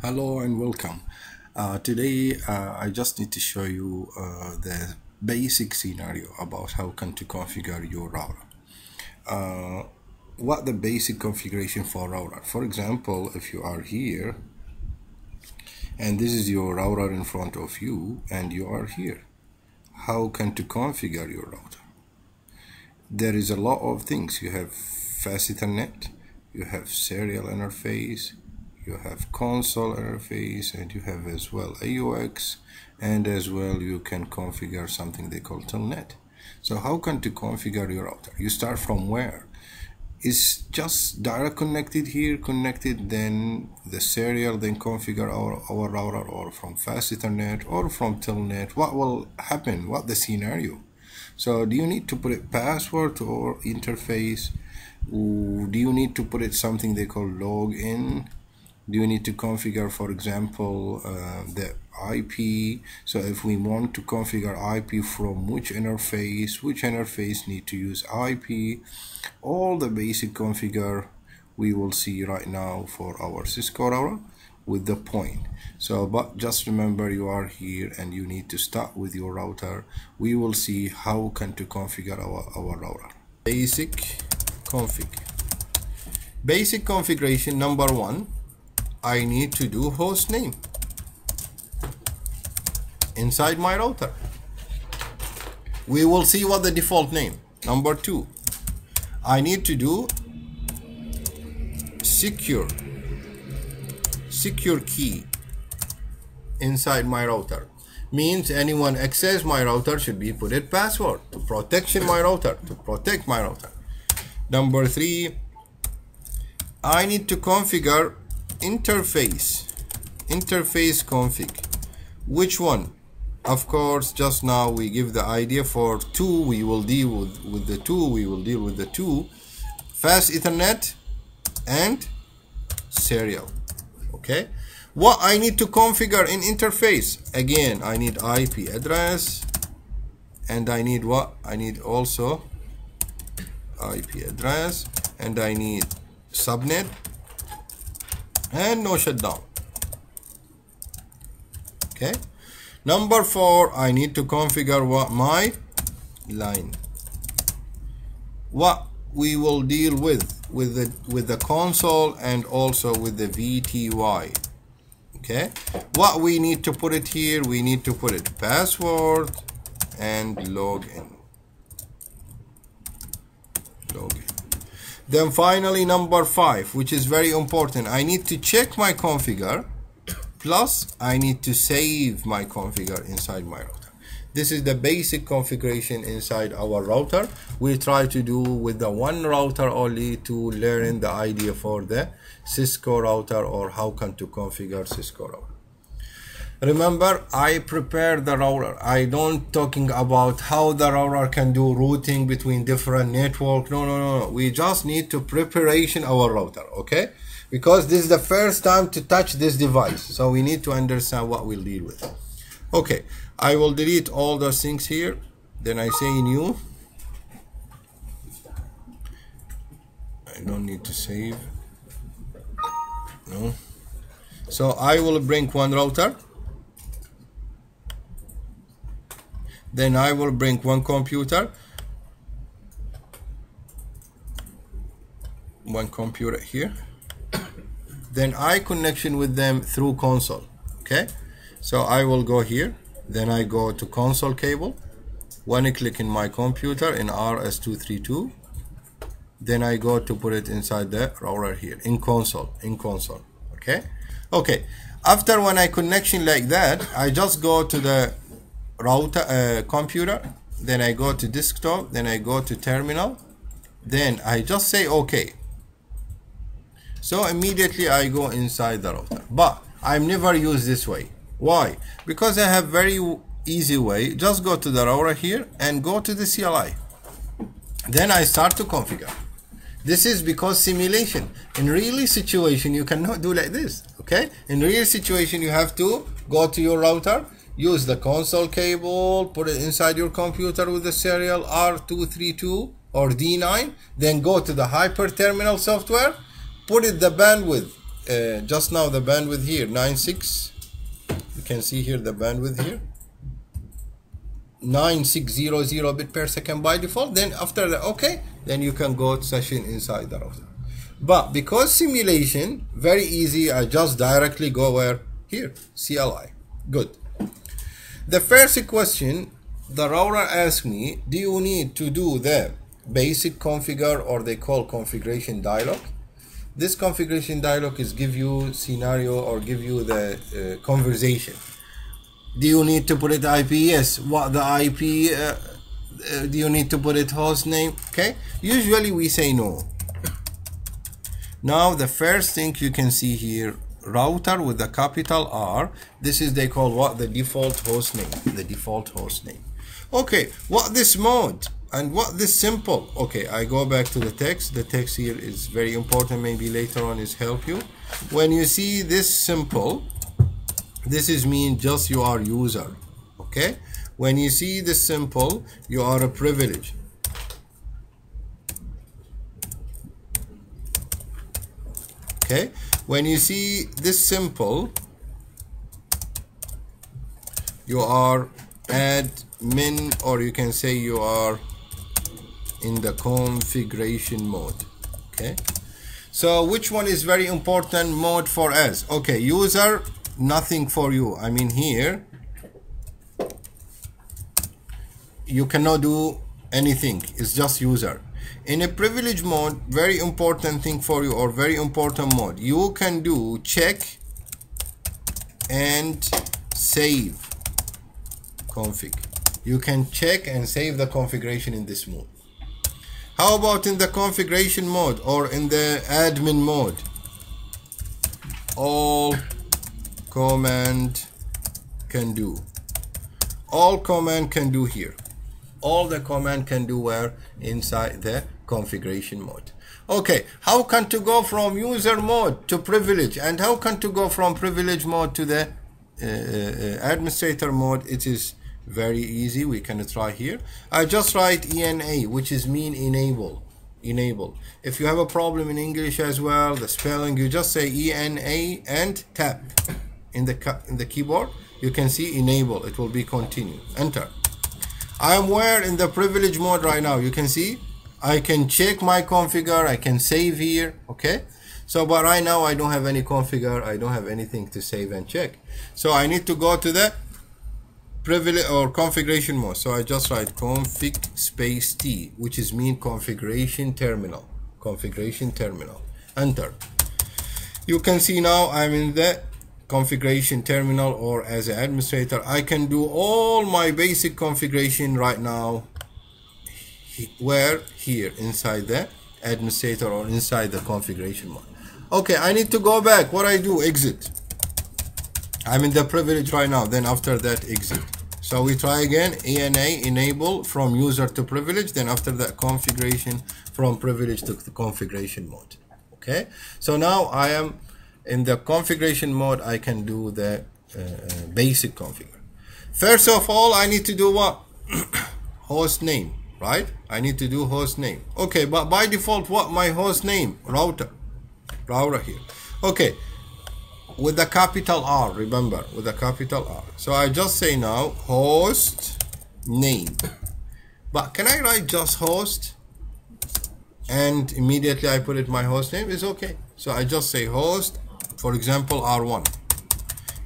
Hello and welcome. Today I just need to show you the basic scenario about how can to configure your router. What the basic configuration for router. For example, if you are here and this is your router in front of you and you are here, how can to configure your router? There is a lot of things. You have fast Ethernet, you have serial interface, you have console interface, and you have as well AUX, and as well you can configure something they call telnet. So how can to configure your router? You start from where? Is just direct connected here, connected, then the serial, then configure our router, or from fast Ethernet or from telnet? What will happen? What the scenario? So do you need to put it password or interface? Do you need to put it something they call login? Do you need to configure, for example, the IP? So if we want to configure IP from which interface need to use IP? All the basic configure we will see right now for our Cisco router with the point. So but just remember, you are here and you need to start with your router. We will see how can to configure our router. Basic config. Basic configuration number one, I need to do host name inside my router. We will see what the default name. Number two, I need to do secure key inside my router. Means anyone access my router should be put it password to protection my router, to protect my router. Number three, I need to configure interface config. Which one? Of course, just now we give the idea for two. We will deal with the two. We will deal with the two: fast Ethernet and serial. Okay, what I need to configure in interface? Again, I need IP address, and I need what? I need also IP address, and I need subnet and no shutdown. Okay. Number four, I need to configure what? My line. What we will deal with the console and also with the VTY. Okay. What we need to put it here? We need to put it password and login. Then finally, number five, which is very important, I need to check my configure, plus I need to save my configure inside my router. This is the basic configuration inside our router. We try to do with the one router only to learn the idea for the Cisco router, or how can to configure Cisco router. Remember, I prepare the router. I don't talking about how the router can do routing between different network. No. We just need to preparation our router, okay? Because this is the first time to touch this device. So we need to understand what we'll deal with. Okay, I will delete all those things here. Then I say new. I don't need to save. No. So I will bring one router. Then I will bring one computer, here. Then I connection with them through console. Okay, so I will go here. Then I go to console cable. One click in my computer in RS232. Then I go to put it inside the router here in console. Okay. After when I connection like that, I just go to the router computer, then I go to desktop, then I go to terminal, then I just say okay. So immediately I go inside the router. But I've never used this way. Why? Because I have very easy way. Just go to the router here and go to the CLI. Then I start to configure. This is because simulation. In real situation you cannot do like this. Okay, in real situation you have to go to your router, use the console cable, put it inside your computer with the serial R232 or D9, then go to the hyper terminal software, put it the bandwidth just now the bandwidth here 96. You can see here the bandwidth here 9600 bit per second by default. Then after that, okay, then you can go to session inside the router. But because simulation very easy, I just directly go where here CLI. Good. The first question the router asked me, do you need to do the basic configure, or they call configuration dialog? This configuration dialog is give you scenario or give you the conversation. Do you need to put it IP? Yes. What the IP? Do you need to put it host name? Okay. Usually we say no. Now the first thing you can see here, router with the capital R. This is they call what? The default host name. The default host name. Okay. What this mode? And what this simple? Okay, I go back to the text. The text here is very important. Maybe later on is help you. When you see this simple, this is mean just you are user. Okay. When you see this simple, you are a privilege. Okay. When you see this simple, you are admin, or you can say you are in the configuration mode. Okay, so which one is very important mode for us? Okay, user, nothing for you. I mean here you cannot do anything, it's just user. In a privilege mode, very important thing for you, or very important mode, you can do check and save config. You can check and save the configuration in this mode. How about in the configuration mode or in the admin mode? All command can do. All command can do here. All the command can do where? Inside the configuration mode. Okay, how can to go from user mode to privilege, and how can to go from privilege mode to the administrator mode? It is very easy. We can try here. I just write ENA, which is mean enable. Enable. If you have a problem in English as well, the spelling, you just say ENA and tap in the keyboard. You can see enable. It will be continue. Enter. I am where in the privilege mode right now. You can see I can check my configure. I can save here. Okay. So, but right now I don't have any configure. I don't have anything to save and check. So I need to go to the privilege or configuration mode. So I just write config space T, which is mean configuration terminal. Configuration terminal. Enter. You can see now I'm in the configuration terminal, or as an administrator I can do all my basic configuration right now. Where? Here inside the administrator or inside the configuration mode. Okay, I need to go back. What I do? Exit. I'm in the privilege right now. Then after that, exit. So we try again. ENA, enable from user to privilege. Then after that, configuration from privilege to the configuration mode. Okay. So now I am in the configuration mode. I can do the basic configure. First of all, I need to do what? Host name, right? I need to do host name. Okay, but by default, what my host name? Router here. Okay. With the capital R, remember, with the capital R. So I just say now host name. But can I write just host and immediately I put it my host name? Is okay. So I just say host, for example, R1.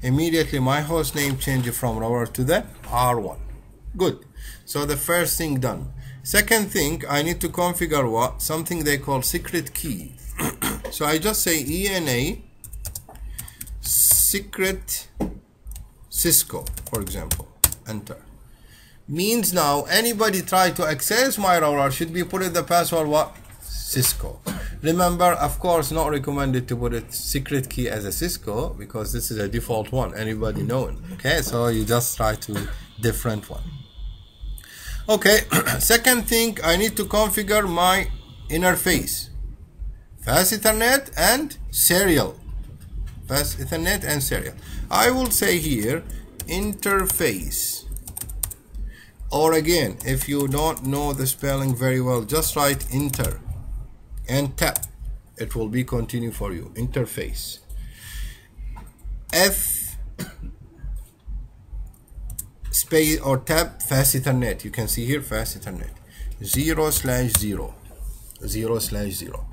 Immediately my host name changes from router to the R1. Good. So the first thing done. Second thing, I need to configure what? Something they call secret key. So I just say ENA secret Cisco, for example. Enter. Means now anybody try to access my router should be put in the password what? Cisco. Remember, of course, not recommended to put it secret key as a Cisco because this is a default one. Anybody known. Okay, so you just try to different one. Okay, second thing, I need to configure my interface. Fast Ethernet and serial. Fast Ethernet and serial. I will say here interface, or again, if you don't know the spelling very well, just write enter and tap. It will be continue for you. Interface. F space or tab fast Ethernet. You can see here fast Ethernet 0/0, 0/0.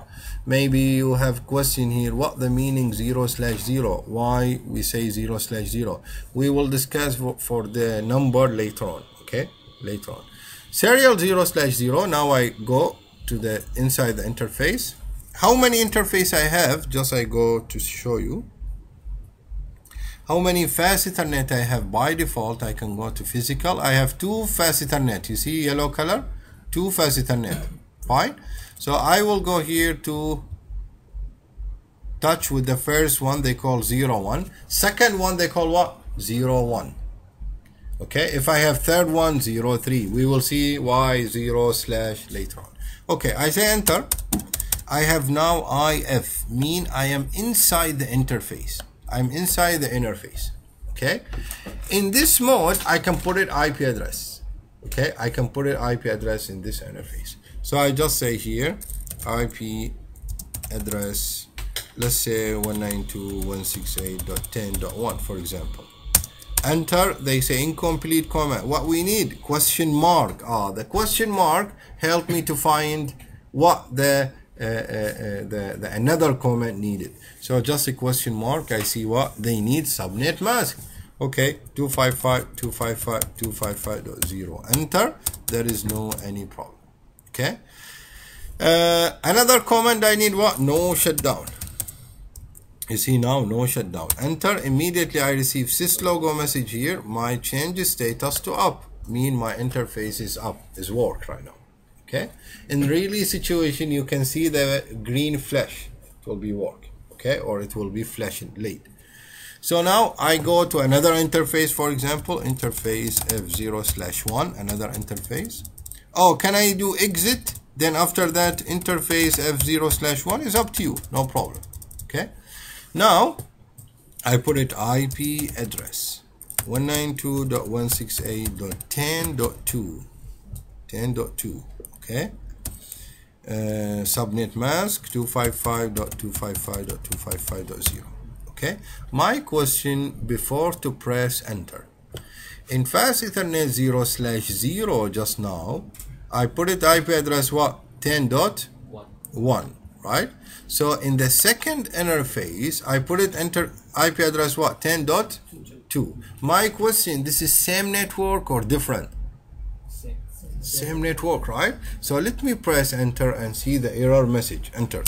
Maybe you have question here, what the meaning 0/0, why we say 0/0. We will discuss for the number later on, okay, later on. Serial 0/0. Now I go to the inside the interface. How many interface I have? Just I go to show you how many fast Ethernet I have. By default I can go to physical. I have 2 fast Ethernet. You see yellow color, 2 fast Ethernet. Fine. So I will go here to touch with the first one, they call 01. Second one they call what? 01. Okay, if I have third one, 03. We will see why 0/ later on. Okay, I say enter. I have now IF, mean I am inside the interface. I'm inside the interface. Okay, in this mode I can put it IP address. Okay, I can put it IP address in this interface. So I just say here IP address, let's say 192.168.10.1 for example. Enter. They say incomplete comment. What we need? Question mark. The question mark helped me to find what the another comment needed. So just a question mark. I see what they need. Subnet mask. Okay, 255.255.255.0. Enter. There is no any problem. Okay. Another comment I need what? No shutdown. You see now no shutdown. Enter. Immediately I receive sys logo message here. My change status to up, mean my interface is up, is work right now. Okay. In really situation you can see the green flash. It will be work. Okay, or it will be flashing late. So now I go to another interface, for example, interface F0/1, another interface. Oh, can I do exit? Then after that interface F0/1 is up to you, no problem. Okay. Now I put it IP address 192.168.10.2, 10.2. Okay. Subnet mask 255.255.255.0. Okay. My question before to press enter. In fast Ethernet 0/0 just now, I put it IP address what? 10.1, right? So in the second interface, I put it enter IP address what? 10.2. My question, this is same network or different? Same network, right? So let me press enter and see the error message. Enter.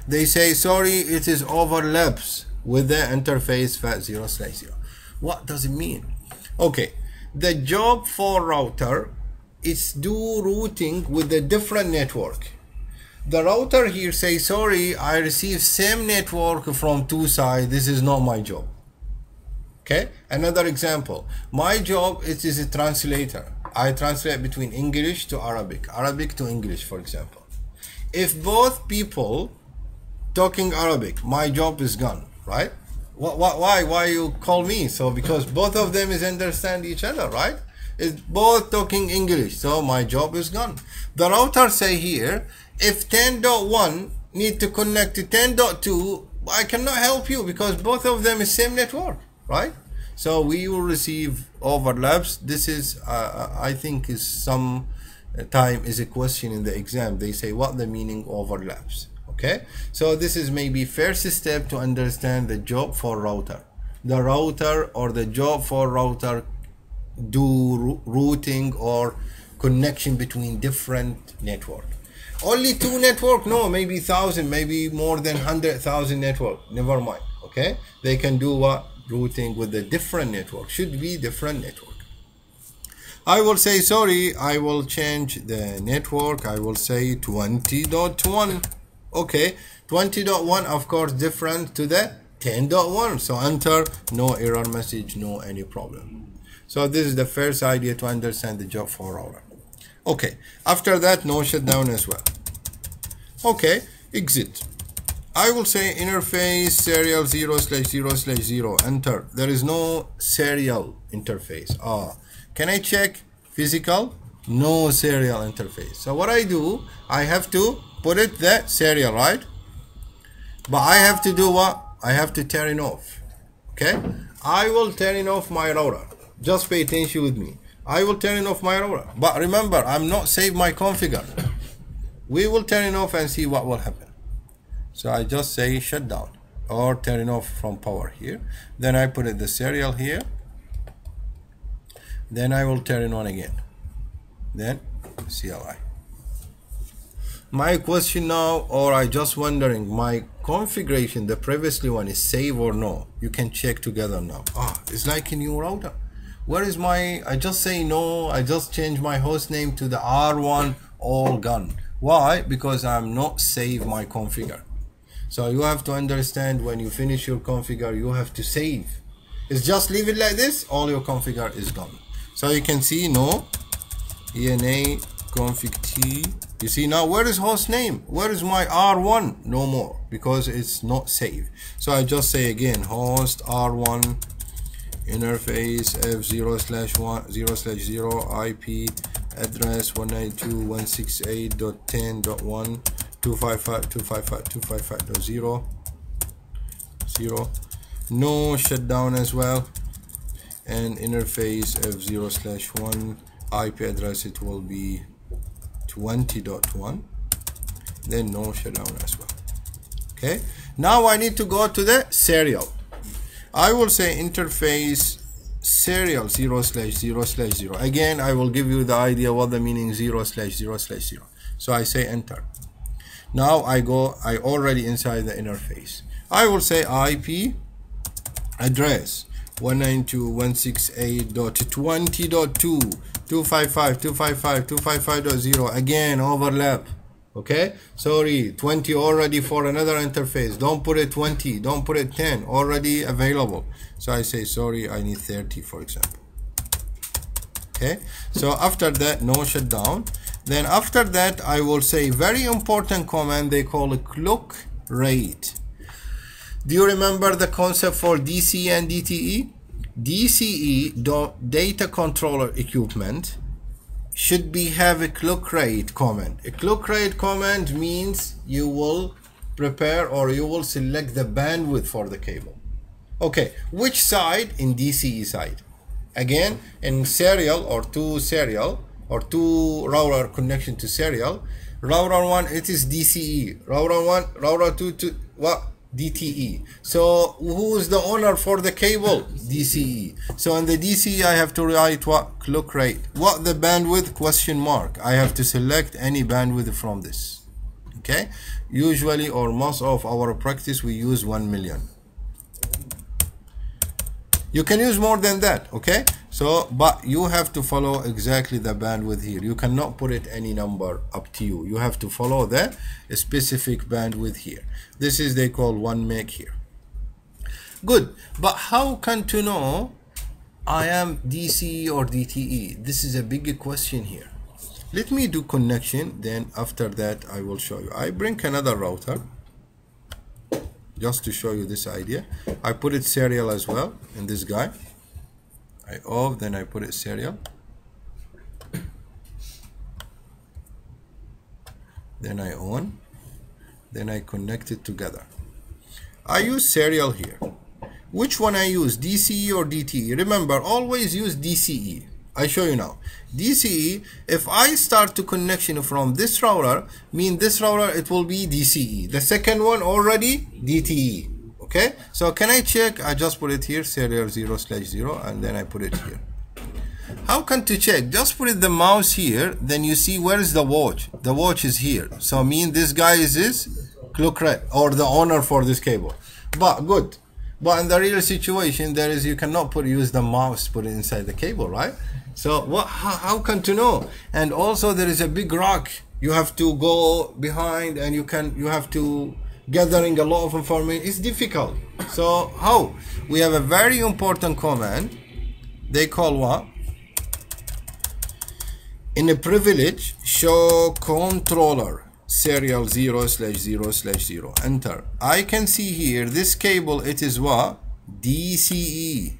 They say sorry, it is overlaps with the interface fast 0/0. What does it mean? Okay, the job for router is do routing with a different network. The router here says sorry, I received same network from 2 sides. This is not my job. Okay, another example. My job is a translator. I translate between English to Arabic, Arabic to English, for example. If both people talking Arabic, my job is gone, right? Why you call me? So because both of them is understand each other, right? It's both talking English, so my job is gone. The router say here, if 10.1 need to connect to 10.2, I cannot help you because both of them is same network, right? So we will receive overlaps. This is I think is some time is a question in the exam. They say what the meaning overlaps. Okay, so this is maybe first step to understand the job for router. The router or the job for router do routing or connection between different network. Only 2 network? No, maybe 1,000, maybe more than 100,000 network. Never mind. Okay, they can do what? Routing with a different network. Should be different network. I will say sorry, I will change the network. I will say 20.1. Okay, 20.1 of course different to the 10.1. So enter, no error message, no any problem. So this is the first idea to understand the job for router. Okay, after that no shutdown as well. Okay, exit. I will say interface serial 0/0/0. Enter. There is no serial interface. Can I check physical? No serial interface. So what I do, I have to put it the serial, right? But I have to do what? I have to turn it off. Okay, I will turn off my router. Just pay attention with me. I will turn off my router, but remember, I'm not save my configure. We will turn it off and see what will happen. So I just say shut down or turn it off from power here. Then I put the serial here. Then I will turn it on again. Then CLI. My question now, or I just wondering, my configuration, the previously one, is save or no? You can check together now. It's like a new router. Where is my, I just say no, I just change my host name to the R1, all gone. Why? Because I'm not save my configure. So you have to understand, when you finish your configure, you have to save. It's just leave it like this, all your configure is gone. So you can see no, ENA config T. You see now, where is host name? Where is my R1? No more, because it's not saved. So I just say again, host R1 interface F0/1/0/0 IP address 192.168.10.1 no shutdown as well, and interface F0/1 IP address, it will be 20.1, then no shutdown as well. Okay, now I need to go to the serial. I will say interface serial 0/0/0. Again, I will give you the idea what the meaning 0/0/0. So I say enter. Now I already inside the interface. I will say IP address 192.168.20.2 again overlap. Okay, sorry, 20 already for another interface. Don't put it 20, don't put it 10, already available. So I say sorry, I need 30 for example. Okay, so after that, no shutdown. Then after that, I will say very important command they call a clock rate. Do you remember the concept for DCE and DTE? DCE, data controller equipment, should have a clock rate command. A clock rate command means you will prepare or you will select the bandwidth for the cable. Okay, which side? In DCE side. Again, in serial or two router connection to serial, router 1 it is DCE, router 1, router 2 to what? DTE. So who is the owner for the cable? DCE. So in the DCE I have to write what? Clock rate. What the bandwidth? Question mark. I have to select any bandwidth from this. Okay, usually or most of our practice we use 1 million. You can use more than that. Okay, so but you have to follow exactly the bandwidth here. You cannot put it any number, up to you. You have to follow the specific bandwidth here. This is they call 1 meg here. Good, but how can to know I am DCE or DTE? This is a big question here. Let me do connection, then after that I will show you. I bring another router just to show you this idea. I put it serial as well in this guy. I off, then I put it serial. Then I on. Then I connect it together. I use serial here. Which one I use, DCE or DTE? Remember, always use DCE. I show you now. DCE, if I start to connection from this router, mean this router it will be DCE. The second one already DTE. Okay, so can I check? I just put it here, serial 0/0, and then I put it here. How can to check? Just put it the mouse here, then you see where is the watch. The watch is here. So mean this guy is this clock rate or the owner for this cable. But good. But in the real situation, there is you cannot use the mouse, put it inside the cable, right? So what? How can to know? And also there is a big rock. You have to go behind, and you have to gathering a lot of information. It's difficult. So how? We have a very important command. They call what? In a privilege, show controller serial 0/0/0. Enter. I can see here this cable. It is what? DCE.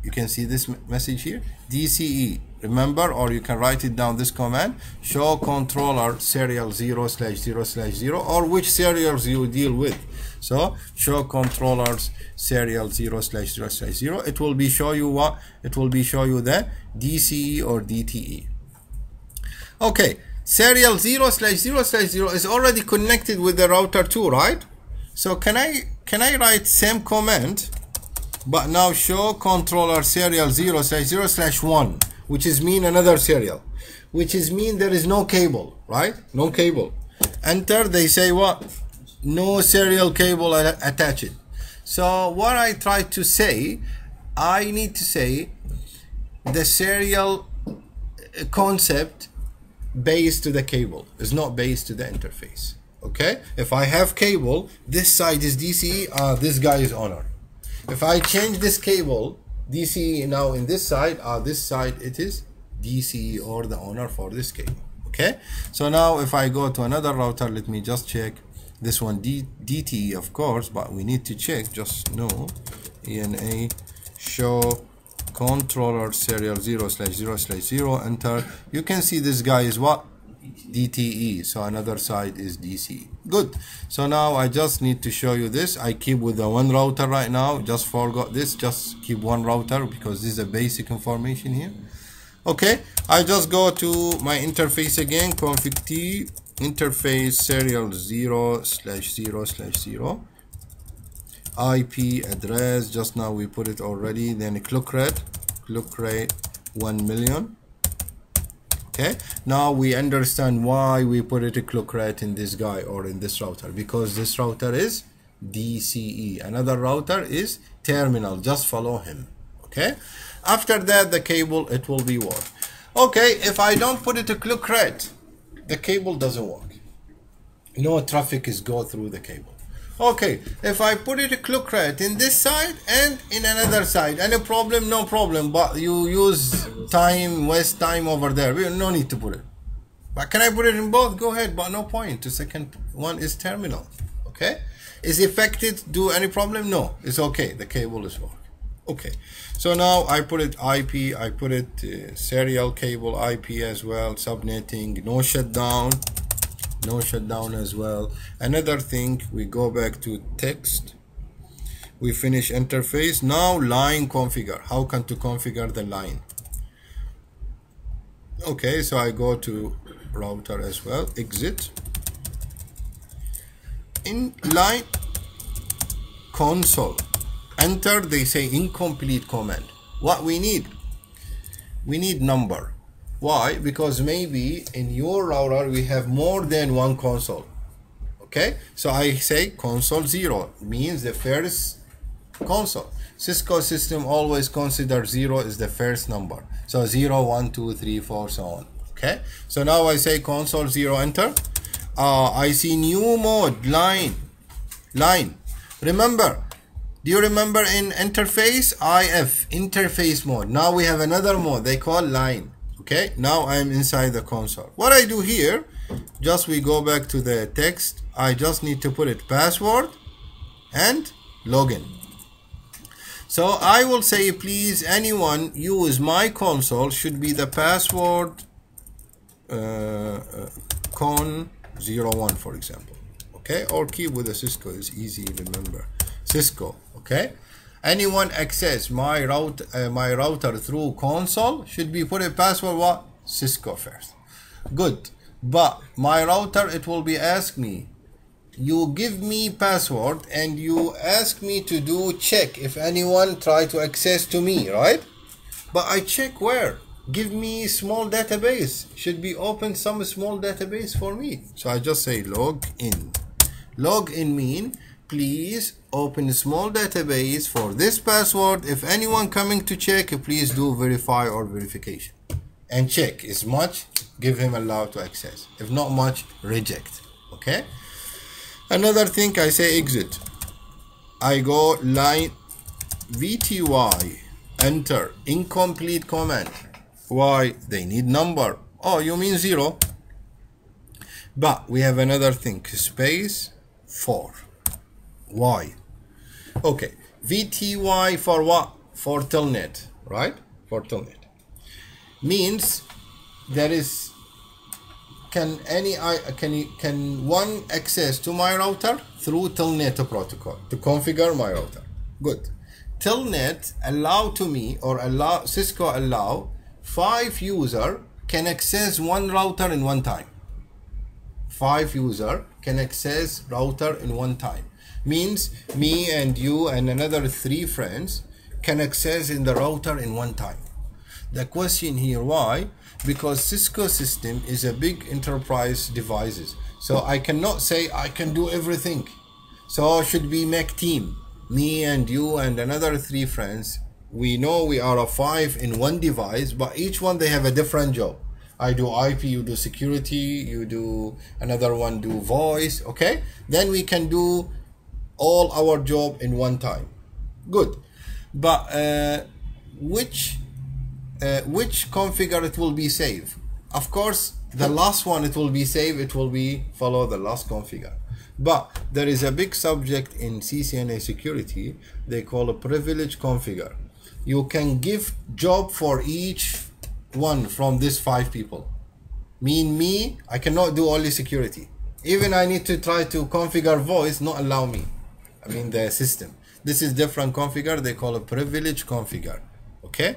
You can see this message here. DCE. Remember, or you can write it down, this command, show controller serial 0/0/0, or which serials you deal with. So show controllers serial 0/0/0. It will be show you what? It will be show you the DCE or DTE. Okay, serial 0/0/0 is already connected with the router 2, right? So can I write same command, but now show controller serial 0/0/1, which is mean another serial, which is mean there is no cable, right? No cable. Enter, they say what? No serial cable attached. So what I try to say, I need to say the serial concept based to the cable is not based to the interface. Okay, if I have cable, this side is DCE, this guy is honor. If I change this cable, DCE now in this side it is DCE or the owner for this cable. Okay, so now if I go to another router, let me just check this one, DTE of course, but we need to check, just no, ENA show controller serial 0/0/0, enter. You can see this guy is what? DTE, so another side is DC. Good. So now I just need to show you this. I keep with the one router right now, just forgot this, just keep one router because this is a basic information here. Okay, I just go to my interface again, config T, interface serial 0/0/0, IP address, just now we put it already, then clock rate 1,000,000. Okay, now we understand why we put it a clock rate in this guy or in this router, because this router is DCE, another router is terminal, just follow him. Okay, after that the cable, it will be work. Okay, if I don't put it a clock rate, the cable doesn't work, no traffic is go through the cable. Okay, if I put it a clock rate in this side and in another side, any problem? No problem, but you use time, waste time over there. We no need to put it. But can I put it in both? Go ahead, but no point. The second one is terminal. Okay, is affected? Do any problem? No, it's okay. The cable is work. Okay, so now I put it IP, I put it serial cable IP as well, subnetting, no shutdown. No shutdown as well. Another thing, we go back to text, we finish interface. Now line configure. How can to configure the line? Okay, so I go to router as well, exit, in line console, enter, they say incomplete command. What we need number. Why? Because maybe in your router we have more than one console. Okay, so I say console 0 means the first console. Cisco system always consider 0 is the first number, so 0 1 2 3 4 so on. Okay, so now I say console 0, enter. I see new mode, line. Remember, do you remember in interface IF, interface mode? Now we have another mode they call line. Okay, now I am inside the console. What I do here, just we go back to the text, I just need to put it password and login. So I will say, please anyone use my console should be the password con01 for example. Okay, or keep with the Cisco is easy to remember, Cisco. Okay, anyone access my router through console should be put a password what? Cisco first. Good, but my router, it will be ask me, you give me password and you ask me to do check if anyone try to access to me, right? But I check where? Give me small database, should be open some small database for me. So I just say log in. Log in mean please open a small database for this password. If anyone coming to check, please do verify or verification and check is much, give him allow to access, if not much, reject. Okay, another thing, I say exit, I go line VTY, enter, incomplete command. Why? They need number. Oh, you mean 0, but we have another thing, space 4. Why? Okay, VTY for what? For telnet, right? For telnet. means there is can one access to my router through telnet protocol to configure my router. Good. Telnet allow to me, or allow Cisco allow 5 user can access one router in one time. 5 user can access router in one time. Means me and you and another 3 friends can access in the router in one time. The question here, why? Because Cisco system is a big enterprise devices. So I cannot say I can do everything. So should we make team? Me and you and another 3 friends. We know we are a 5 in one device, but each one they have a different job. I do IP, you do security, you do another one do voice, okay? Then we can do all our job in one time. Good. But which configure it will be saved? Of course, the last one it will be saved, it will be follow the last configure. But there is a big subject in CCNA security, they call a privilege configure. You can give job for each one from these 5 people. Me, I cannot do only security. Even I need to try to configure voice, not allow me. I mean the system. This is different configure, they call a privilege configure. Okay?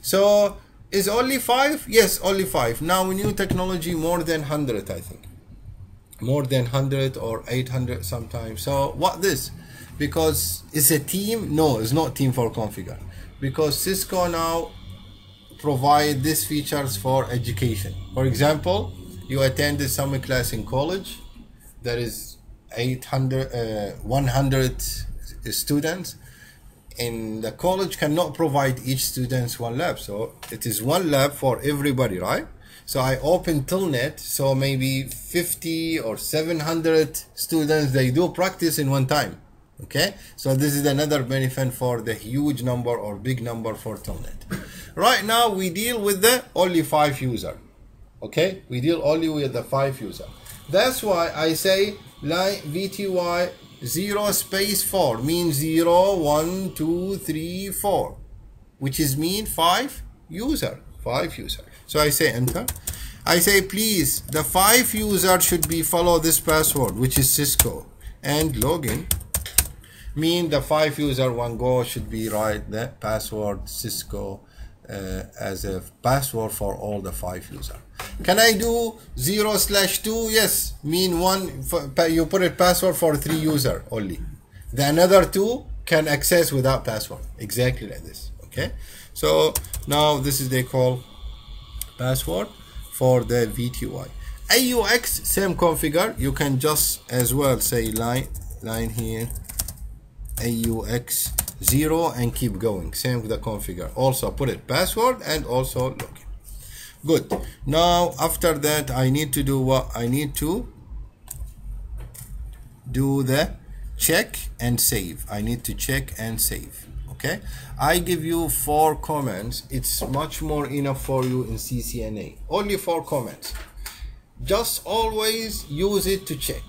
So is only 5? Yes, only 5. Now new technology more than 100, I think. More than 100 or 800 sometimes. So what this? Because it's a team? No, it's not team for configure. Because Cisco now provide these features for education. For example, you attended summer class in college. There is 100 students. In the college cannot provide each student one lab. So it is one lab for everybody, right? So I open Telnet, so maybe 50 or 700 students, they do practice in one time. Okay, so this is another benefit for the huge number or big number for Telnet. Right now we deal with the only 5 user. Okay, we deal only with the 5 user. That's why I say line VTY 0 space 4 means 0, 1, 2, 3, 4, which is mean 5 user. So I say enter. I say please the 5 user should be follow this password, which is Cisco, and login. Mean the 5 user one go should be write the password Cisco as a password for all the 5 user. Can I do 0/2? Yes, mean one you put a password for 3 user only. The another 2 can access without password. Exactly like this. Okay, so now this is they call password for the VTY. AUX same configure. You can just as well say line here AUX 0 and keep going. Same with the configure. Also put it password and also login. Good. Now after that I need to do what? I need to do the check and save. I need to check and save. Okay, I give you 4 comments. It's much more enough for you in CCNA. Only 4 comments. Just always use it to check.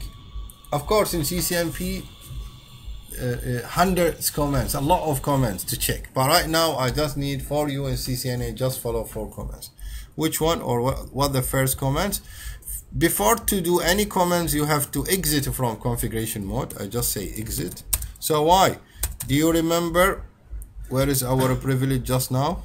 Of course in CCNP hundreds comments, a lot of comments to check, but right now I just need for you in CCNA just follow 4 comments. Which one or what the first comments? Before to do any comments you have to exit from configuration mode. I just say exit. So why? Do you remember where is our privilege just now?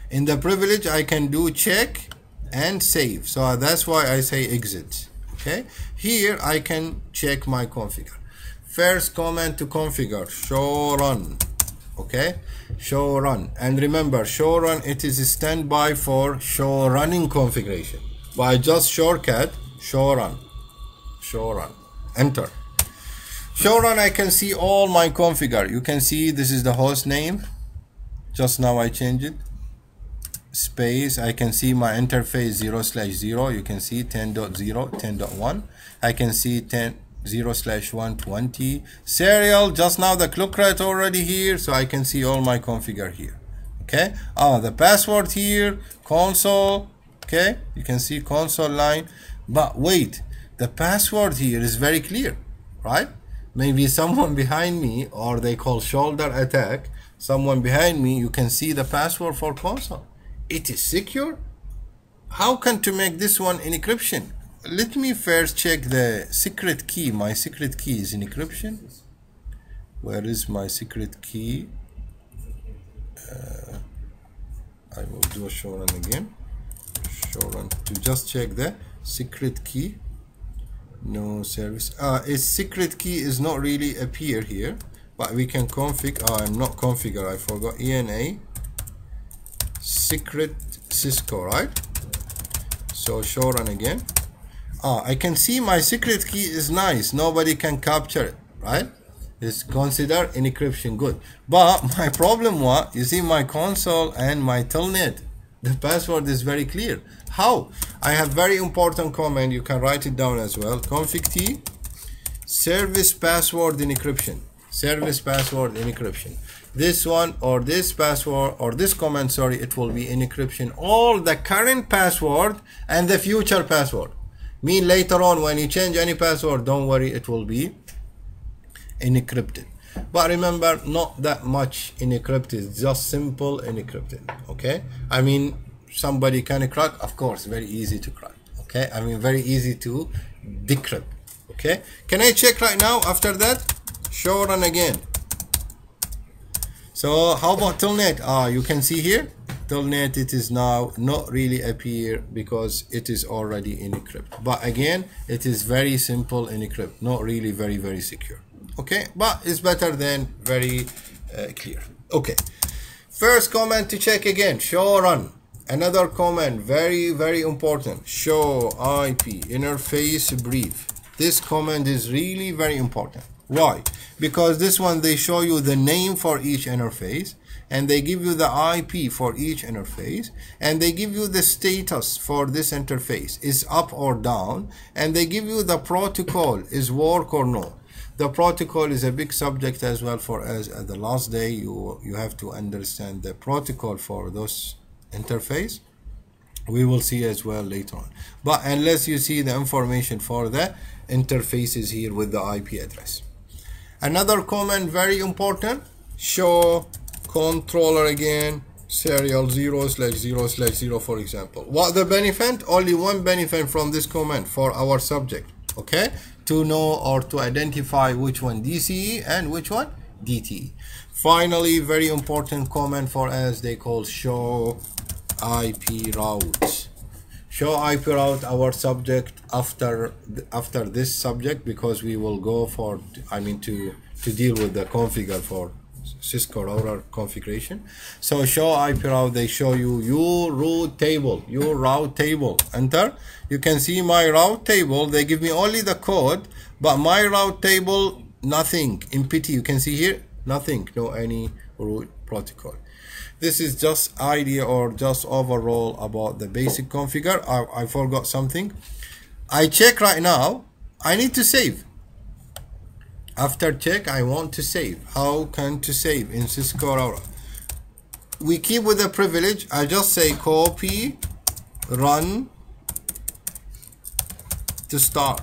In the privilege I can do check and save, so that's why I say exit. Okay, here I can check my configure. First comment to configure show run. Okay, show run, and remember show run it is a standby for show running configuration. By just shortcut show run, enter. Show run I can see all my configure. You can see this is the host name. Just now I changed it. Space I can see my interface 0/0. You can see 10.0, 10.1. I can see 0/120. Serial just now the clock rate already here, so I can see all my configure here. Okay, the password here, console. Okay, you can see console line, but wait, the password here is very clear, right? Maybe someone behind me, or they call shoulder attack, someone behind me, you can see the password for console. it is secure. How can to make this one encryption? Let me first check the secret key. My secret key is encryption. Where is my secret key? I will do a show run again. Show run to just check the secret key. No service. Its secret key is not really appear here, but we can config. I'm not configure. I forgot ENA secret Cisco, right? So show run again. I can see my secret key is nice. Nobody can capture it, right? It's considered encryption good. But my problem was, you see my console and my telnet, the password is very clear. How? I have very important command. You can write it down as well. Config T service password encryption. Service password encryption. This one or this password or this command, sorry, it will be encryption. All the current password and the future password. Mean later on when you change any password, don't worry, it will be encrypted. But remember, not that much encrypted, just simple encrypted. Okay, I mean, somebody can crack, of course, very easy to crack. Okay, I mean, very easy to decrypt. Okay, can I check right now? After that, show run again. So how about telnet? You can see here telnet, it is now not really appear because it is already encrypted. But again, it is very simple encrypt, not really very secure. Okay, but it's better than very clear. Okay, first command to check again, show run. Another command, very important, show IP interface brief. This command is really very important. Why? Because this one, they show you the name for each interface, and they give you the IP for each interface, and they give you the status for this interface, is up or down, and they give you the protocol, is work or no. The protocol is a big subject as well for us. At the last day, you have to understand the protocol for those interface. We will see as well later on. But unless you see the information for the interfaces here with the IP address. Another command very important, show controller again, serial 0/0/0 for example. What the benefit? Only one benefit from this command for our subject, okay? To know or to identify which one DCE and which one DTE. Finally, very important command for us, they call show IP route. Show IP route our subject after this subject, because we will go for, I mean, to deal with the configure for Cisco router configuration. So show IP route, they show you your route table. Enter. You can see my route table. They give me only the code, but my route table, nothing. Empty. You can see here, nothing. No any route protocol. This is just idea or just overall about the basic configure. I forgot something. I check right now. I need to save. After check, I want to save. How can to save in Cisco router? We keep with the privilege. I just say copy, run to start.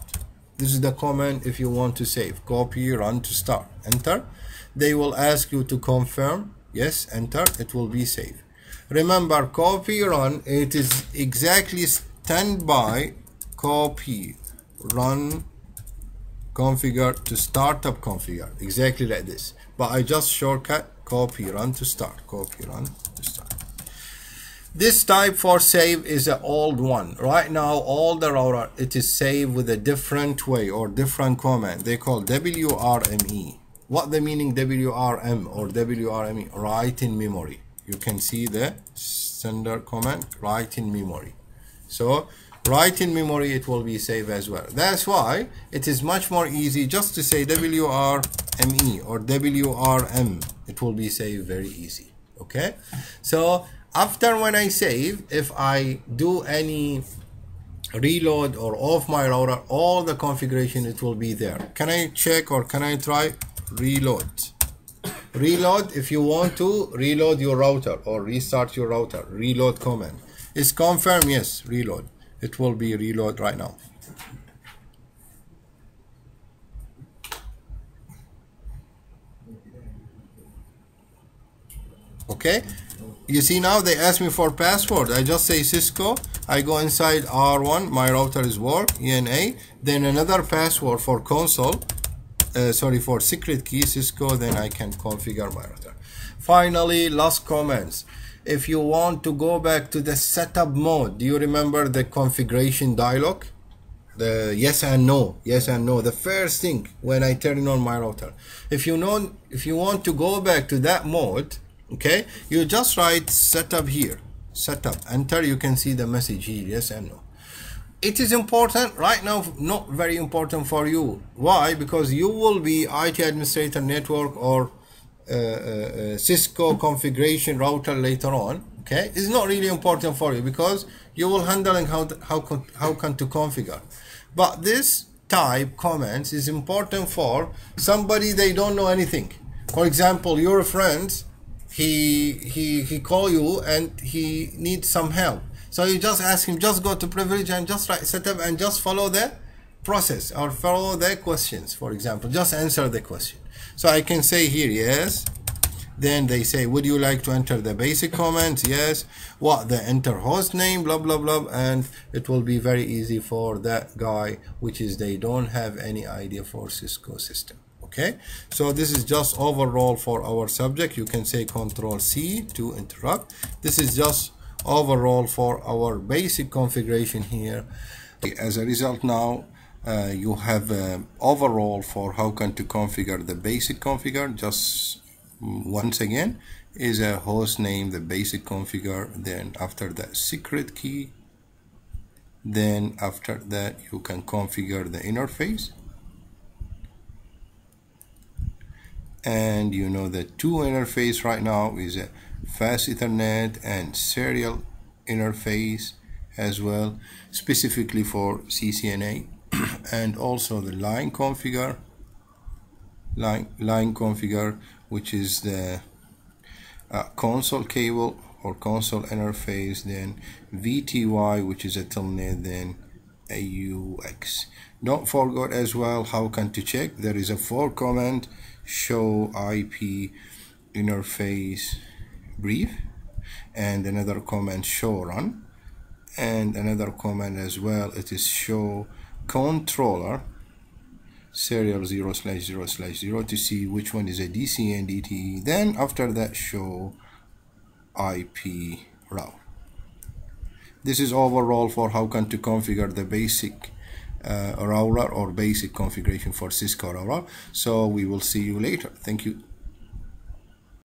This is the command if you want to save. Copy, run to start. Enter. They will ask you to confirm. Yes, enter. It will be saved. Remember, copy, run. It is exactly standby. Copy, run, configure to startup configure, exactly like this. But I just shortcut copy run to start, copy run to start. This type for save is an old one. Right now, all the router, it is saved with a different way or different command. They call WRME. What the meaning WRM or WRME? Write in memory. You can see the standard command, write in memory. So write in memory, it will be saved as well. That's why it is much more easy just to say WRME or WRM. It will be saved very easy. Okay, so after when I save, if I do any reload or off my router, all the configuration, it will be there. Can I check or can I try reload? Reload, if you want to reload your router or restart your router, reload command is confirm. Yes, reload. It will be reload right now. Okay, you see now they ask me for password. I just say Cisco, I go inside R1, my router is work, ENA, then another password for console, for secret key Cisco, then I can configure my router. Finally, last comments. If you want to go back to the setup mode, do you remember the configuration dialog? The yes and no, the first thing when I turn on my router. If you want to go back to that mode, okay, you just write setup here, setup, enter, you can see the message here, yes and no. It is important right now, not very important for you. Why? Because you will be IT administrator, network, or Cisco configuration router later on. Okay, it's not really important for you because you will handling how can to configure. But this type comments is important for somebody they don't know anything. For example, your friends, he call you and he needs some help. So you just ask him, just go to privilege and just write setup and just follow the process or follow the questions. For example, just answer the question. So I can say here yes. Then they say, would you like to enter the basic comments? Yes. What the enter host name, blah blah blah, and it will be very easy for that guy, which is they don't have any idea for Cisco system. Okay, so this is just overall for our subject. You can say Control C to interrupt. This is just overall for our basic configuration here. As a result, now you have overall for how can to configure the basic configure. Just once again is a host name, the basic configure, then after that secret key, then after that you can configure the interface, and you know the two interface right now is a fast Ethernet and serial interface as well, specifically for CCNA, and also the line configure, which is the console cable or console interface, then VTY, which is a telnet, then AUX. Don't forget as well how can to check. There is a 4 command, show IP interface brief, and another command show run, and another command as well, it is show controller serial 0/0/0 to see which one is a DC and DTE. Then after that show IP route. This is overall for how can to configure the basic router or basic configuration for Cisco router. So we will see you later. Thank you.